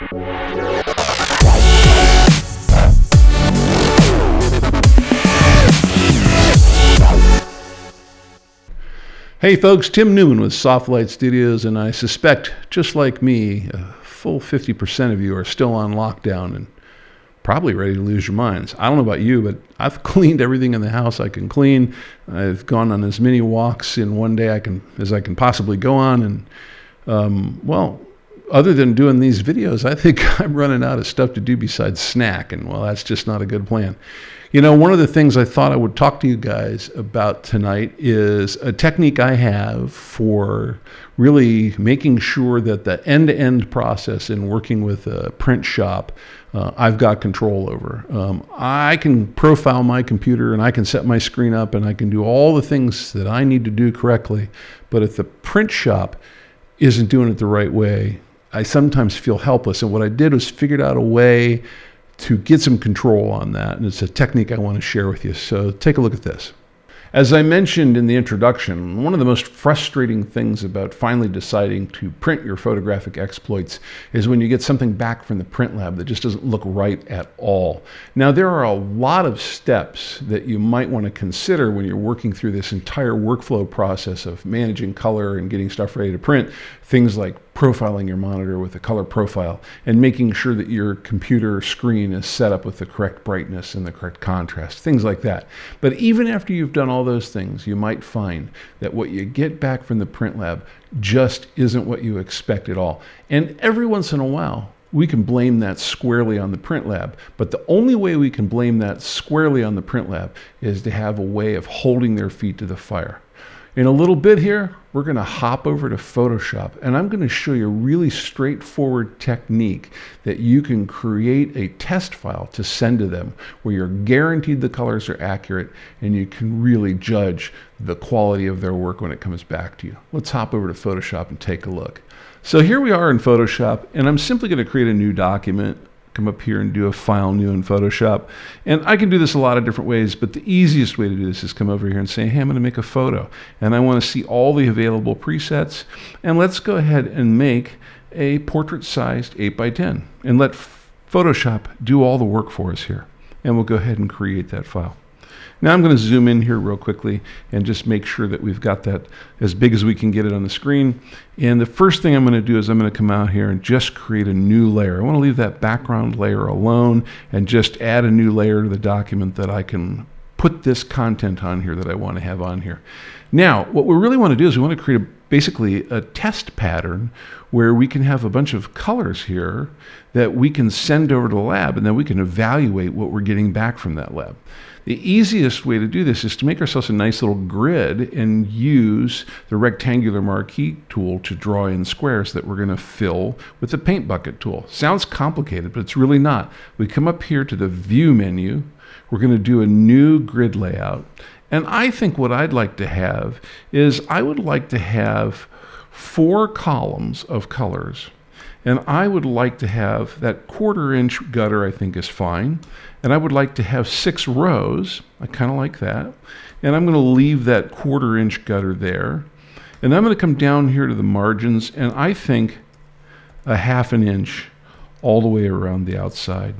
Hey folks, Tim Newman with Softlight Studios, and I suspect, just like me, a full 50% of you are still on lockdown and probably ready to lose your minds. I don't know about you, but I've cleaned everything in the house I can clean. I've gone on as many walks in one day as I can possibly go on, and other than doing these videos, I think I'm running out of stuff to do besides snack, and well, that's just not a good plan. You know, one of the things I thought I would talk to you guys about tonight is a technique I have for really making sure that the end-to-end process in working with a print shop, I've got control over. I can profile my computer and I can set my screen up and I can do all the things that I need to do correctly. But if the print shop isn't doing it the right way, I sometimes feel helpless. And what I did was figured out a way to get some control on that, and it's a technique I want to share with you. So take a look at this. As I mentioned in the introduction, one of the most frustrating things about finally deciding to print your photographic exploits is when you get something back from the print lab that just doesn't look right at all. Now, there are a lot of steps that you might want to consider when you're working through this entire workflow process of managing color and getting stuff ready to print. Things like profiling your monitor with a color profile and making sure that your computer screen is set up with the correct brightness and the correct contrast, things like that. But even after you've done all those things, you might find that what you get back from the print lab just isn't what you expect at all. And every once in a while, we can blame that squarely on the print lab, but the only way we can blame that squarely on the print lab is to have a way of holding their feet to the fire. In a little bit here, we're going to hop over to Photoshop, and I'm going to show you a really straightforward technique that you can create a test file to send to them where you're guaranteed the colors are accurate and you can really judge the quality of their work when it comes back to you. Let's hop over to Photoshop and take a look. So here we are in Photoshop, and I'm simply going to create a new document. Come up here and do a file new in Photoshop. And I can do this a lot of different ways, but the easiest way to do this is come over here and say, hey, I'm going to make a photo. And I want to see all the available presets. And let's go ahead and make a portrait-sized 8x10 and let Photoshop do all the work for us here. And we'll go ahead and create that file. Now I'm going to zoom in here real quickly and just make sure that we've got that as big as we can get it on the screen. And the first thing I'm going to do is I'm going to come out here and just create a new layer. I want to leave that background layer alone and just add a new layer to the document that I can put this content on here that I want to have on here. Now, what we really want to do is we want to create basically a test pattern where we can have a bunch of colors here that we can send over to the lab, and then we can evaluate what we're getting back from that lab. The easiest way to do this is to make ourselves a nice little grid and use the rectangular marquee tool to draw in squares that we're going to fill with the paint bucket tool. Sounds complicated, but it's really not. We come up here to the view menu. We're going to do a new grid layout. And I think what I'd like to have is I would like to have 4 columns of colors. And I would like to have that 1/4 inch gutter, I think is fine. And I would like to have 6 rows. I kind of like that. And I'm going to leave that 1/4 inch gutter there. And I'm going to come down here to the margins, and I think a 1/2 inch all the way around the outside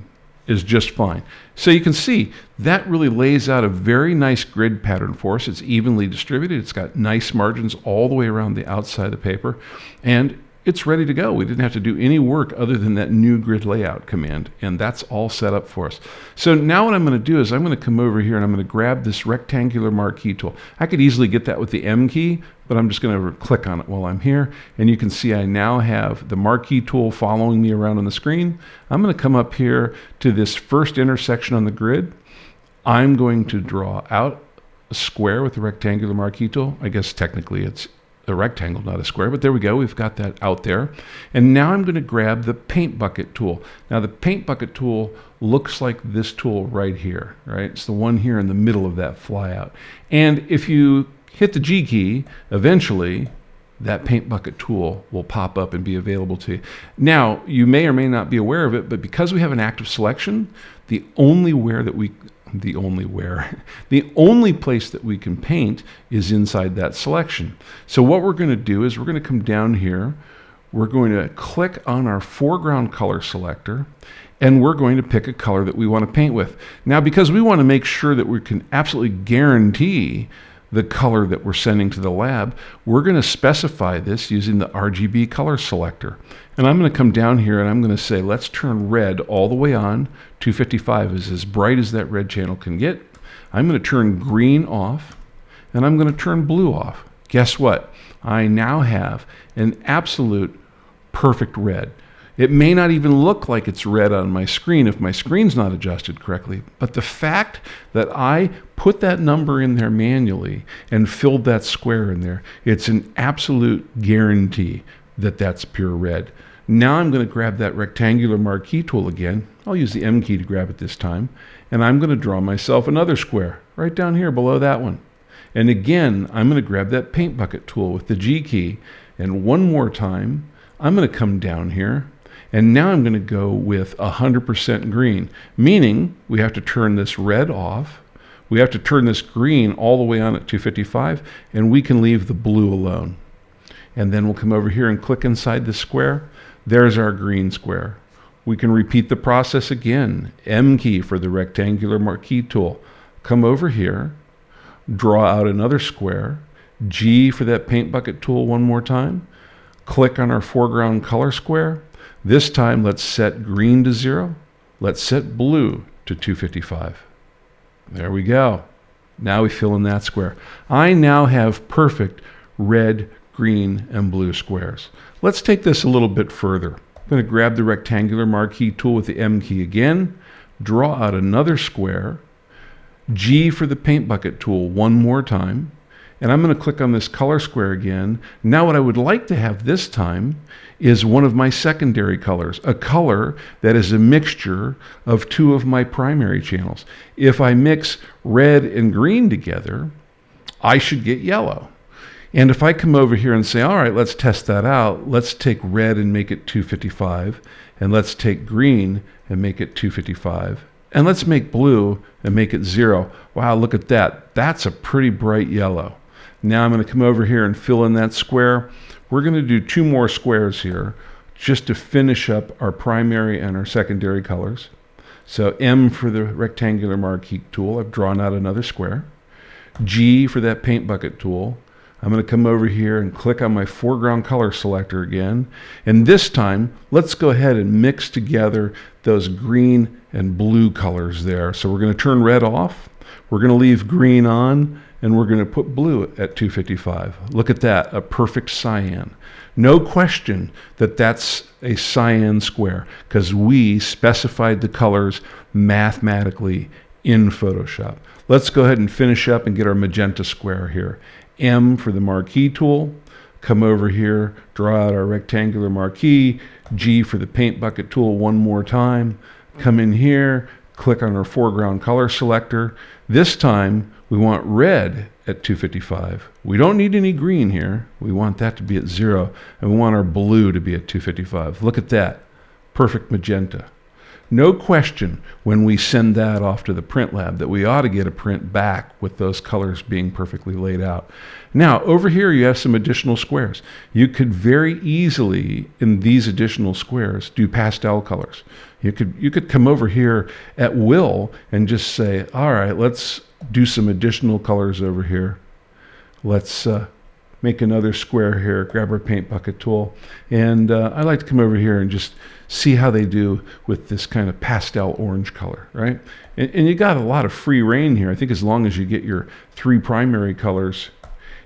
is just fine. So you can see that really lays out a very nice grid pattern for us. It's evenly distributed. It's got nice margins all the way around the outside of the paper. And it's ready to go. We didn't have to do any work other than that new grid layout command, and that's all set up for us. So now what I'm going to do is I'm going to come over here and I'm going to grab this rectangular marquee tool. I could easily get that with the M key, but I'm just going to click on it while I'm here, and you can see I now have the marquee tool following me around on the screen. I'm going to come up here to this first intersection on the grid. I'm going to draw out a square with the rectangular marquee tool. I guess technically it's a rectangle, not a square, but there we go. We've got that out there. And now I'm going to grab the paint bucket tool. Now the paint bucket tool looks like this tool right here, right? It's the one here in the middle of that flyout. And if you hit the G key, eventually that paint bucket tool will pop up and be available to you. Now, you may or may not be aware of it, but because we have an active selection, the only place that we can paint is inside that selection. So what we're going to do is we're going to come down here. we're going to click on our foreground color selector, and we're going to pick a color that we want to paint with. Now, because we want to make sure that we can absolutely guarantee the color that we're sending to the lab, we're going to specify this using the RGB color selector. And I'm going to come down here and I'm going to say, let's turn red all the way on. 255 is as bright as that red channel can get. I'm going to turn green off, and I'm going to turn blue off. Guess what? I now have an absolute perfect red. It may not even look like it's red on my screen if my screen's not adjusted correctly, but the fact that I put that number in there manually and filled that square in there, it's an absolute guarantee that that's pure red. Now I'm going to grab that rectangular marquee tool again. I'll use the M key to grab it this time, and I'm going to draw myself another square right down here below that one. And again, I'm going to grab that paint bucket tool with the G key, and one more time, I'm going to come down here, and now I'm going to go with 100% green, meaning we have to turn this red off, we have to turn this green all the way on at 255, and we can leave the blue alone. And then we'll come over here and click inside the square. There's our green square. We can repeat the process again. M key for the rectangular marquee tool. Come over here, draw out another square. G for that paint bucket tool one more time. Click on our foreground color square. This time, let's set green to 0. Let's set blue to 255. There we go. Now we fill in that square. I now have perfect red, green, and blue squares. Let's take this a little bit further. I'm going to grab the rectangular marquee tool with the M key again, draw out another square, G for the paint bucket tool one more time, and I'm going to click on this color square again. Now what I would like to have this time is one of my secondary colors, a color that is a mixture of two of my primary channels. If I mix red and green together, I should get yellow. And if I come over here and say, all right, let's test that out. Let's take red and make it 255, and let's take green and make it 255. And let's make blue and make it 0. Wow, look at that. That's a pretty bright yellow. Now I'm going to come over here and fill in that square. We're going to do 2 more squares here just to finish up our primary and our secondary colors. So M for the rectangular marquee tool. I've drawn out another square. G for that paint bucket tool. I'm going to come over here and click on my foreground color selector again. And this time, let's go ahead and mix together those green and blue colors there. So we're going to turn red off, we're going to leave green on, and we're going to put blue at 255. Look at that, a perfect cyan. No question that that's a cyan square because we specified the colors mathematically in Photoshop. Let's go ahead and finish up and get our magenta square here. M for the marquee tool, come over here, draw out our rectangular marquee, G for the paint bucket tool one more time, come in here, click on our foreground color selector. This time we want red at 255. We don't need any green here. We want that to be at 0, and we want our blue to be at 255. Look at that, perfect magenta. No question when we send that off to the print lab that we ought to get a print back with those colors being perfectly laid out. Now, over here you have some additional squares. You could very easily, in these additional squares, do pastel colors. You could come over here at will and just say, all right, let's do some additional colors over here. Let's make another square here, grab our paint bucket tool, and I like to come over here and just see how they do with this kind of pastel orange color, right? And you got a lot of free reign here. I think as long as you get your 3 primary colors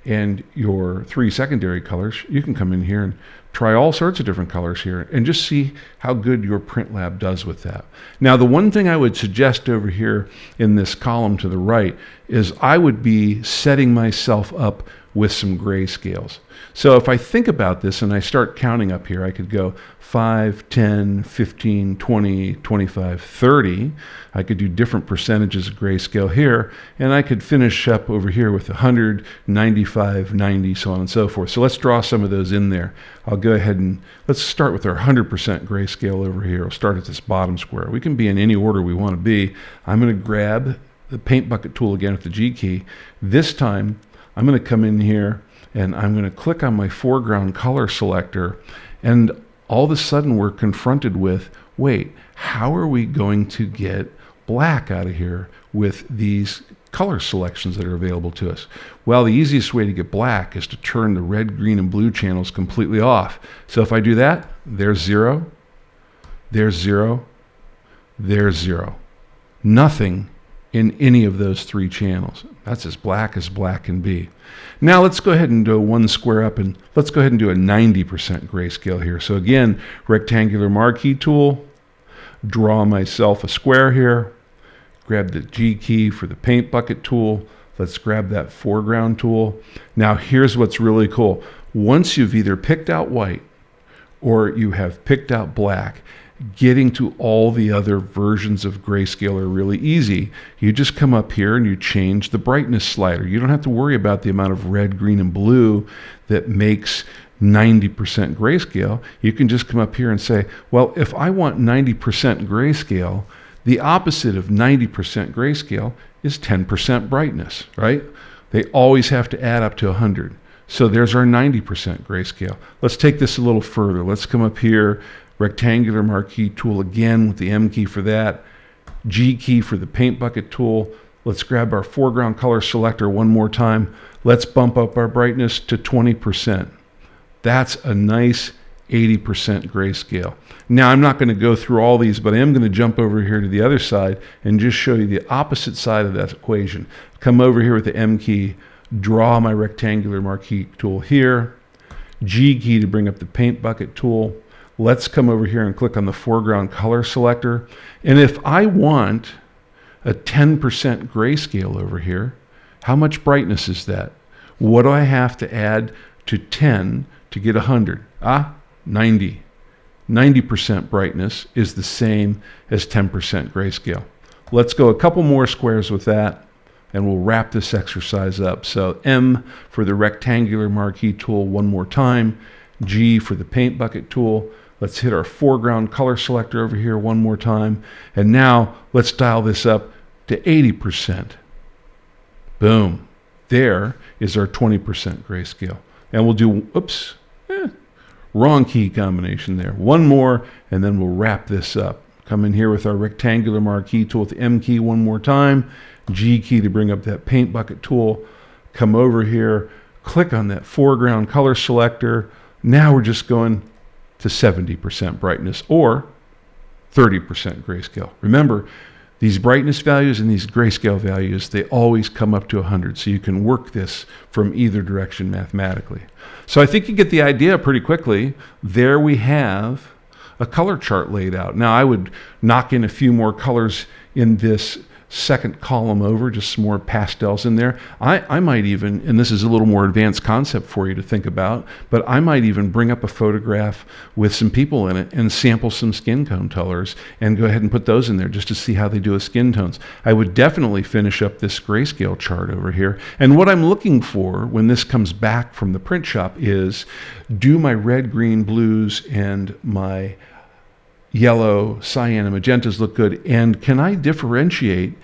and your 3 secondary colors, you can come in here and try all sorts of different colors here and just see how good your print lab does with that. Now, the one thing I would suggest over here in this column to the right is I would be setting myself up with some grayscales. So if I think about this and I start counting up here, I could go 5, 10, 15, 20, 25, 30. I could do different percentages of grayscale here, and I could finish up over here with 100, 95, 90, so on and so forth. So let's draw some of those in there. I'll go ahead and let's start with our 100% grayscale over here. We'll start at this bottom square. We can be in any order we want to be. I'm going to grab the paint bucket tool again with the G key. This time, I'm going to come in here and I'm going to click on my foreground color selector, And all of a sudden we're confronted with, wait, how are we going to get black out of here with these color selections that are available to us? Well, the easiest way to get black is to turn the red, green, and blue channels completely off. So if I do that, there's 0, there's 0, there's 0. Nothing in any of those 3 channels. That's as black can be. Now let's go ahead and do a 1 square up, and let's go ahead and do a 90% grayscale here. So again, rectangular marquee tool, draw myself a square here, grab the G key for the paint bucket tool. Let's grab that foreground tool. Now here's what's really cool. Once you've either picked out white or you have picked out black, getting to all the other versions of grayscale are really easy. You just come up here and you change the brightness slider. You don't have to worry about the amount of red, green, and blue that makes 90% grayscale. You can just come up here and say, well, if I want 90% grayscale, the opposite of 90% grayscale is 10% brightness, right? They always have to add up to 100. So there's our 90% grayscale. Let's take this a little further. Let's come up here, rectangular marquee tool again with the M key for that, G key for the paint bucket tool. Let's grab our foreground color selector one more time. Let's bump up our brightness to 20%. That's a nice 80% grayscale. Now I'm not going to go through all these, but I am going to jump over here to the other side and just show you the opposite side of that equation. Come over here with the M key, draw my rectangular marquee tool here, G key to bring up the paint bucket tool. Let's come over here and click on the foreground color selector. And if I want a 10% grayscale over here, how much brightness is that? What do I have to add to 10 to get 100? 90. 90% brightness is the same as 10% grayscale. Let's go a couple more squares with that, and we'll wrap this exercise up. So M for the rectangular marquee tool one more time, G for the paint bucket tool. Let's hit our foreground color selector over here one more time. And now let's dial this up to 80%. Boom. There is our 20% grayscale. And we'll do, wrong key combination there. One more, and then we'll wrap this up. Come in here with our rectangular marquee tool with the M key one more time, G key to bring up that paint bucket tool. Come over here, click on that foreground color selector. Now we're just going to 70% brightness or 30% grayscale. Remember, these brightness values and these grayscale values, they always come up to 100, so you can work this from either direction mathematically. So I think you get the idea pretty quickly. There we have a color chart laid out. Now I would knock in a few more colors in this second column over, just some more pastels in there. I might even, and this is a little more advanced concept for you to think about, but I might even bring up a photograph with some people in it and sample some skin tone colors and go ahead and put those in there just to see how they do with skin tones. I would definitely finish up this grayscale chart over here. And what I'm looking for when this comes back from the print shop is, do my red, green, blues, and my yellow, cyan, and magentas look good, and can I differentiate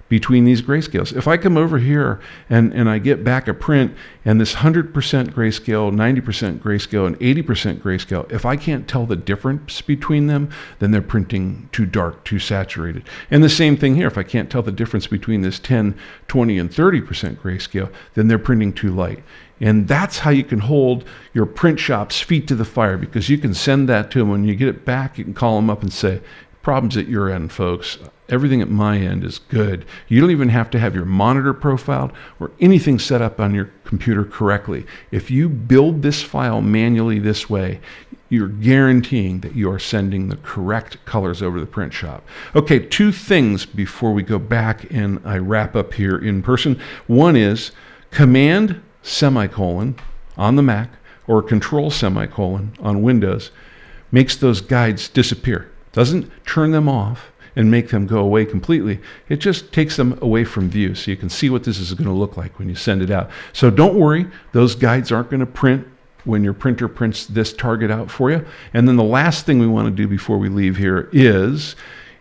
between these grayscales? If I come over here and I get back a print and this 100% grayscale, 90% grayscale, and 80% grayscale, if I can't tell the difference between them, then they're printing too dark, too saturated. And the same thing here, if I can't tell the difference between this 10, 20, and 30% grayscale, then they're printing too light. And that's how you can hold your print shop's feet to the fire, because you can send that to them. When you get it back, you can call them up and say, problems at your end, folks. Everything at my end is good. You don't even have to have your monitor profiled or anything set up on your computer correctly. If you build this file manually this way, you're guaranteeing that you are sending the correct colors over to the print shop. Okay, 2 things before we go back and I wrap up here in person. One is Command semicolon on the Mac or Control semicolon on Windows makes those guides disappear. Doesn't turn them off and make them go away completely. It just takes them away from view so you can see what this is going to look like when you send it out. So don't worry, those guides aren't going to print when your printer prints this target out for you. And then the last thing we want to do before we leave here is,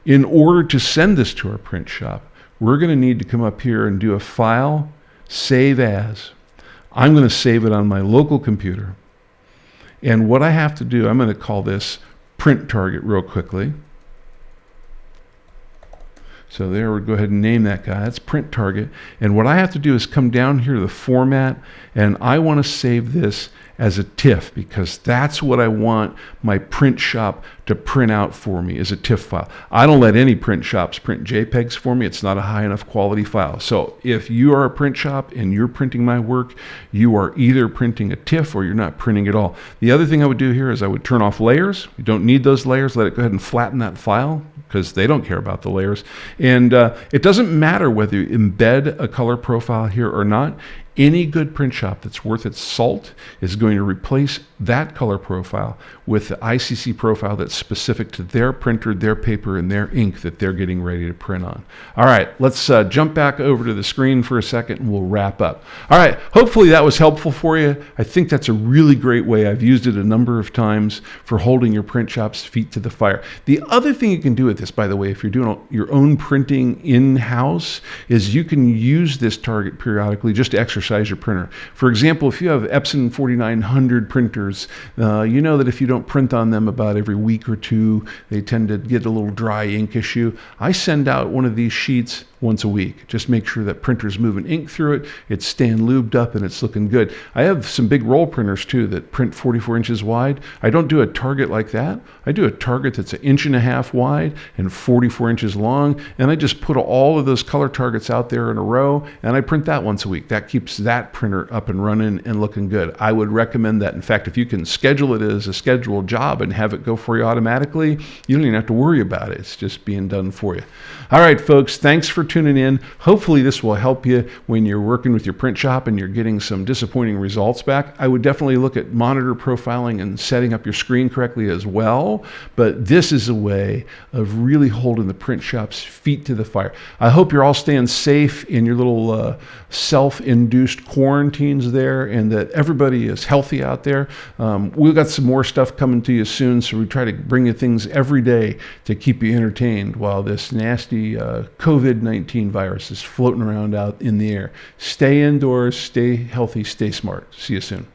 in order to send this to our print shop, we're going to need to come up here and do a File, Save As. I'm going to save it on my local computer. And what I have to do, I'm going to call this print target real quickly. So there, we'll go ahead and name that guy. That's print target. And what I have to do is come down here to the format, and I want to save this as a TIFF because that's what I want my print shop to print out for me is a TIFF file. I don't let any print shops print JPEGs for me. It's not a high enough quality file. So if you are a print shop and you're printing my work, you are either printing a TIFF or you're not printing at all. The other thing I would do here is I would turn off layers. You don't need those layers. Let it go ahead and flatten that file because they don't care about the layers. And it doesn't matter whether you embed a color profile here or not. Any good print shop that's worth its salt is going to replace that color profile with the ICC profile that's specific to their printer, their paper, and their ink that they're getting ready to print on. All right, let's jump back over to the screen for a second and we'll wrap up. All right, hopefully that was helpful for you. I think that's a really great way. I've used it a number of times for holding your print shop's feet to the fire. The other thing you can do with this, by the way, if you're doing your own printing in-house, is you can use this target periodically just to exercise your printer. For example, if you have Epson 4900 printers, you know that if you don't print on them about every week or two, they tend to get a little dry ink issue. I send out one of these sheets once a week. Just make sure that printer's moving ink through it, it's staying lubed up, and it's looking good. I have some big roll printers too that print 44 inches wide. I don't do a target like that. I do a target that's 1.5 inches wide and 44 inches long, and I just put all of those color targets out there in a row, and I print that once a week. That keeps that printer up and running and looking good. I would recommend that. In fact, if you can schedule it as a scheduled job and have it go for you automatically, you don't even have to worry about it. It's just being done for you. All right, folks, thanks for tuning in. Hopefully this will help you when you're working with your print shop and you're getting some disappointing results back. I would definitely look at monitor profiling and setting up your screen correctly as well, but this is a way of really holding the print shop's feet to the fire. I hope you're all staying safe in your little self-induced quarantines there and that everybody is healthy out there. We've got some more stuff coming to you soon, so we try to bring you things every day to keep you entertained while this nasty COVID-19 virus is floating around out in the air. Stay indoors, stay healthy, stay smart. See you soon.